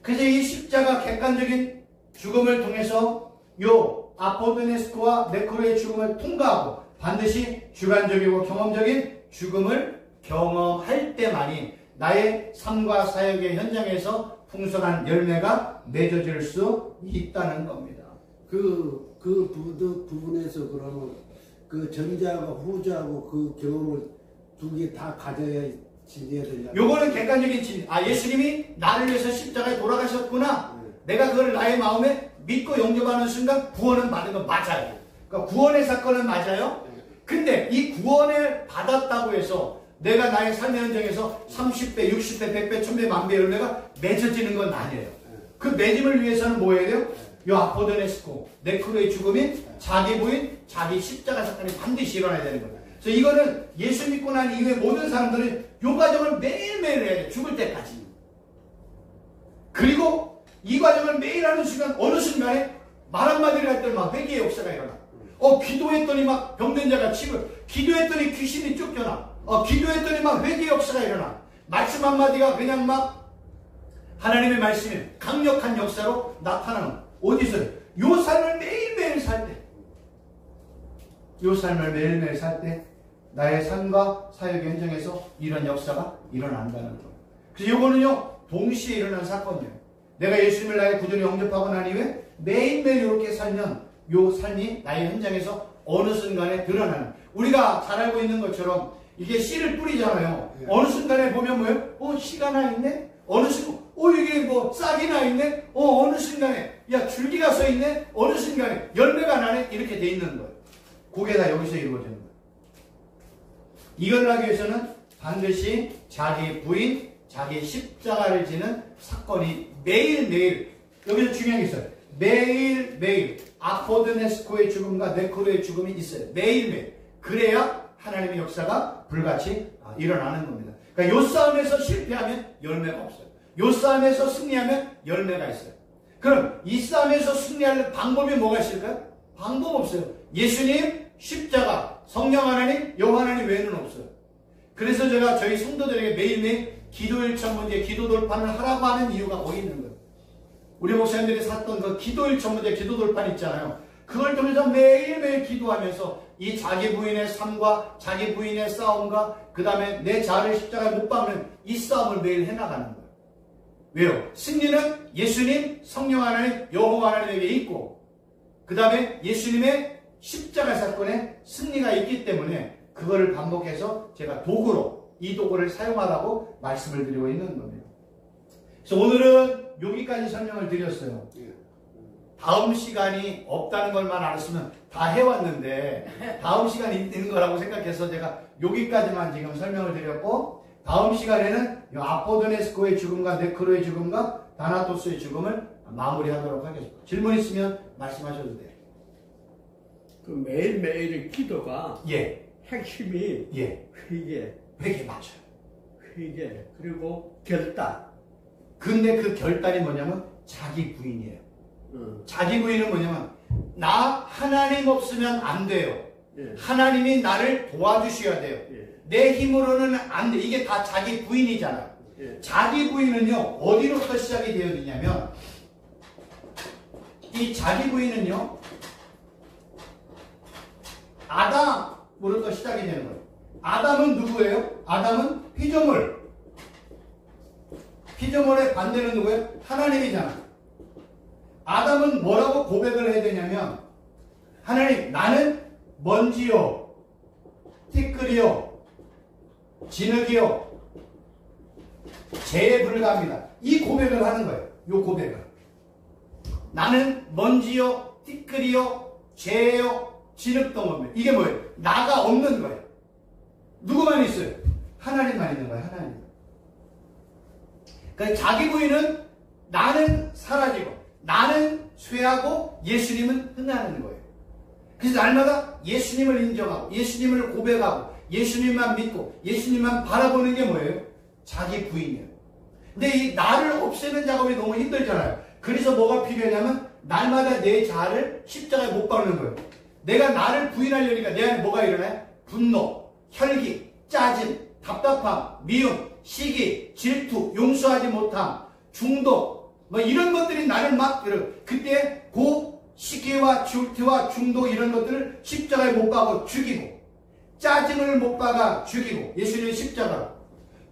그래서 이 십자가 객관적인 죽음을 통해서 요 아포드네스코와 네크로의 죽음을 통과하고 반드시 주관적이고 경험적인 죽음을 경험할 때만이 나의 삶과 사역의 현장에서 풍성한 열매가 맺어질 수 있다는 겁니다. 그 부분에서 그러면 그 전자하고 후자하고 그 경험을 두 개 다 가져야 지내야 되냐? 요거는 객관적인 진리. 예수님이 나를 위해서 십자가에 돌아가셨구나. 내가 그걸 나의 마음에 믿고 영접하는 순간 구원은 받은 건 맞아요. 그러니까 구원의 사건은 맞아요. 근데 이 구원을 받았다고 해서 내가 나의 삶의 현장에서 30배, 60배, 100배, 1000배, 10,000배 열매가 맺어지는 건 아니에요. 그 맺음을 위해서는 뭐 해야 돼요? 요 아포드네스코, 네크로의 죽음이 자기 부인, 자기 십자가 사건이 반드시 일어나야 되는 거예요. 그래서 이거는 예수 믿고 난 이후에 모든 사람들은 요 과정을 매일매일 해야 돼요. 죽을 때까지. 그리고 이 과정을 매일 하는 순간 어느 순간에 말 한마디를 할 때 막 회개의 역사가 일어나. 기도했더니 막 병든 자가 치료, 기도했더니 귀신이 쫓겨나. 기도했더니 막 회개의 역사가 일어나. 말씀 한마디가 그냥 막 하나님의 말씀이 강력한 역사로 나타나는. 어디서? 요 삶을 매일매일 살 때. 요 삶을 매일매일 살 때 나의 삶과 사역 현장에서 이런 역사가 일어난다는 거예요. 그래서 요거는요 동시에 일어난 사건이에요. 내가 예수님을 나의 구주로 영접하고 난 이후에 매일매일 이렇게 살면 요 삶이 나의 현장에서 어느 순간에 드러나는, 우리가 잘 알고 있는 것처럼 이게 씨를 뿌리잖아요. 어느 순간에 보면 뭐예요? 씨가 나 있네? 어느 순간 이게 뭐 싹이 나 있네? 어느 순간에 줄기가 서 있네? 어느 순간에 열매가 나네? 이렇게 돼 있는 거예요. 그게 다 여기서 이루어지는 거예요. 이걸 하기 위해서는 반드시 자기 부인, 자기 십자가를 지는 사건이 매일매일, 여기서 중요한 게 있어요. 매일매일 아포드네스코의 죽음과 네크로의 죽음이 있어요. 매일매일. 그래야 하나님의 역사가 불같이 일어나는 겁니다. 그러니까 요 싸움에서 실패하면 열매가 없어요. 요 싸움에서 승리하면 열매가 있어요. 그럼 이 싸움에서 승리할 방법이 뭐가 있을까요? 방법 없어요. 예수님, 십자가, 성령 하나님, 여호와 하나님 외에는 없어요. 그래서 제가 저희 성도들에게 매일매일 기도 일천 문제, 기도 돌판을 하라고 하는 이유가 거기 있는 거예요. 우리 목사님들이 샀던 그 기도 일천 문제, 기도 돌판 있잖아요. 그걸 통해서 매일매일 기도하면서 이 자기 부인의 삶과 자기 부인의 싸움과 그 다음에 내 자아를 십자가에 못 박는 이 싸움을 매일 해나가는 거예요. 왜요? 승리는 예수님, 성령 하나님, 여호와 하나님에게 있고 그 다음에 예수님의 십자가 사건에 승리가 있기 때문에 그거를 반복해서 제가 도구로 이 도구를 사용하라고 말씀을 드리고 있는 겁니다. 그래서 오늘은 여기까지 설명을 드렸어요. 다음 시간이 없다는 걸만 알았으면 다 해왔는데 다음 시간이 있는 거라고 생각해서 제가 여기까지만 지금 설명을 드렸고 다음 시간에는 이 아포도네스코의 죽음과 네크로의 죽음과 다나토스의 죽음을 마무리하도록 하겠습니다. 질문 있으면 말씀하셔도 돼요. 그 매일매일의 기도가 예. 핵심이 예. 회개 맞아요. 회개 그리고 결단. 근데 그 결단이 뭐냐면 자기 부인이에요. 자기 부인은 뭐냐면 나 하나님 없으면 안 돼요. 예. 하나님이 나를 도와주셔야 돼요. 예. 내 힘으로는 안 돼. 이게 다 자기 부인이잖아요. 예. 자기 부인은요 어디로부터 시작이 되어야 되냐면 이 자기 부인은요 아담으로부터 시작이 되는 거예요. 아담은 누구예요? 아담은 피조물. 피조물의 반대는 누구예요? 하나님이잖아. 아담은 뭐라고 고백을 해야 되냐면 하나님 나는 먼지요 티끌이요 진흙이요 재에 불과합니다. 이 고백을 하는 거예요. 이 고백을 나는 먼지요 티끌이요 재요 진흙덩어리. 이게 뭐예요? 나가 없는 거예요. 누구만 있어요? 하나님만 있는 거예요. 하나님. 그러니까 자기 부인은 나는 사라지고 나는 쇠하고 예수님은 흥하는 거예요. 그래서 날마다 예수님을 인정하고 예수님을 고백하고 예수님만 믿고 예수님만 바라보는 게 뭐예요? 자기 부인이에요. 근데 이 나를 없애는 작업이 너무 힘들잖아요. 그래서 뭐가 필요하냐면 날마다 내 자아를 십자가에 못 박는 거예요. 내가 나를 부인하려니까 내 안에 뭐가 일어나요? 분노, 혈기, 짜증, 답답함, 미움, 시기, 질투, 용서하지 못함, 중독 뭐 이런 것들이 나를 막 그때 그 시기와 질투와 중독 이런 것들을 십자가에 못 박아 죽이고 짜증을 못 박아 죽이고 예수님의 십자가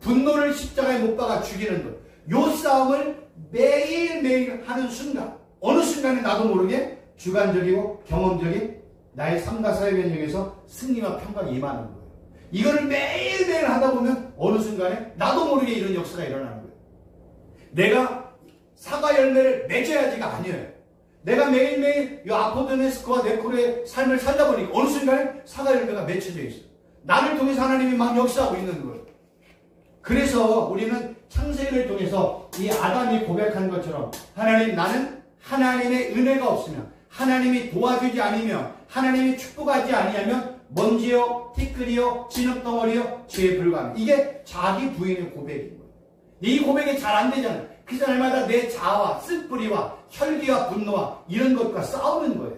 분노를 십자가에 못 박아 죽이는 것. 요 싸움을 매일매일 하는 순간 어느 순간에 나도 모르게 주관적이고 경험적인 나의 삶과 사회 변경에서 승리와 평강이 임하는 거예요. 이거를 매일매일 하다 보면 어느 순간에 나도 모르게 이런 역사가 일어나는 거예요. 내가 사과 열매를 맺어야지가 아니에요. 내가 매일매일 이 아포도네스코와 네코르의 삶을 살다 보니까 어느 순간에 사과 열매가 맺혀져 있어요. 나를 통해서 하나님이 막 역사하고 있는 거예요. 그래서 우리는 창세기를 통해서 이 아담이 고백한 것처럼 하나님 나는 하나님의 은혜가 없으면 하나님이 도와주지 않으면 하나님이 축복하지 아니하면 먼지요 티끌이요 진흙덩어리요 죄에 불과합니다. 이게 자기 부인의 고백인 거예요. 이 고백이 잘 안 되잖아요. 그 날마다 내 자아와 쓴뿌리와 혈기와 분노와 이런 것과 싸우는 거예요.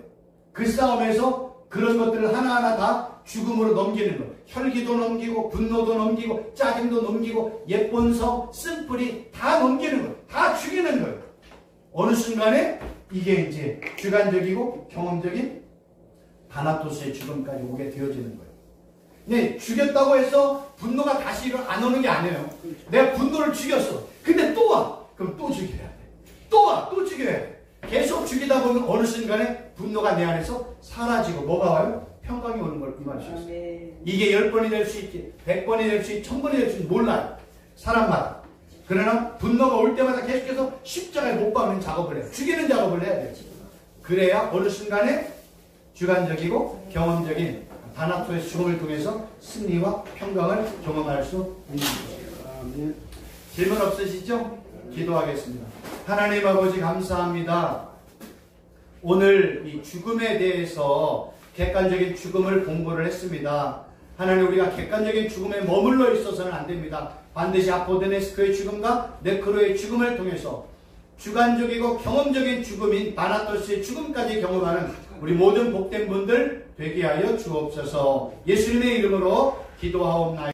그 싸움에서 그런 것들을 하나하나 다 죽음으로 넘기는 거예요. 혈기도 넘기고 분노도 넘기고 짜증도 넘기고 예본성 쓴뿌리 다 넘기는 거예요. 다 죽이는 거예요. 어느 순간에 이게 이제 주관적이고 경험적인 다나토스의 죽음까지 오게 되어지는 거예요. 네, 죽였다고 해서 분노가 다시 안 오는 게 아니에요. 내가 분노를 죽였어. 근데 또 와. 그럼 또 죽여야 돼. 또 와. 또 죽여야 돼. 계속 죽이다 보면 어느 순간에 분노가 내 안에서 사라지고 뭐가 와요? 평강이 오는 걸 임할 수 있어요. 이게 10번이 될 수 있지 100번이 될 수 있지 1000번이 될 수 있지 몰라요. 사람마다. 그러나 분노가 올 때마다 계속해서 십자가에 못 박는 작업을 해요. 죽이는 작업을 해야 돼요. 그래야 어느 순간에 주관적이고 경험적인 다나토의 죽음을 통해서 승리와 평강을 경험할 수 있는 것입니다. 질문 없으시죠? 기도하겠습니다. 하나님 아버지 감사합니다. 오늘 이 죽음에 대해서 객관적인 죽음을 공부를 했습니다. 하나님 우리가 객관적인 죽음에 머물러 있어서는 안 됩니다. 반드시 아포도네스코의 죽음과 네크로의 죽음을 통해서 주관적이고 경험적인 죽음인 다나토스의 죽음까지 경험하는 우리 모든 복된 분들 되게 하여 주옵소서. 예수님의 이름으로 기도하옵나이다.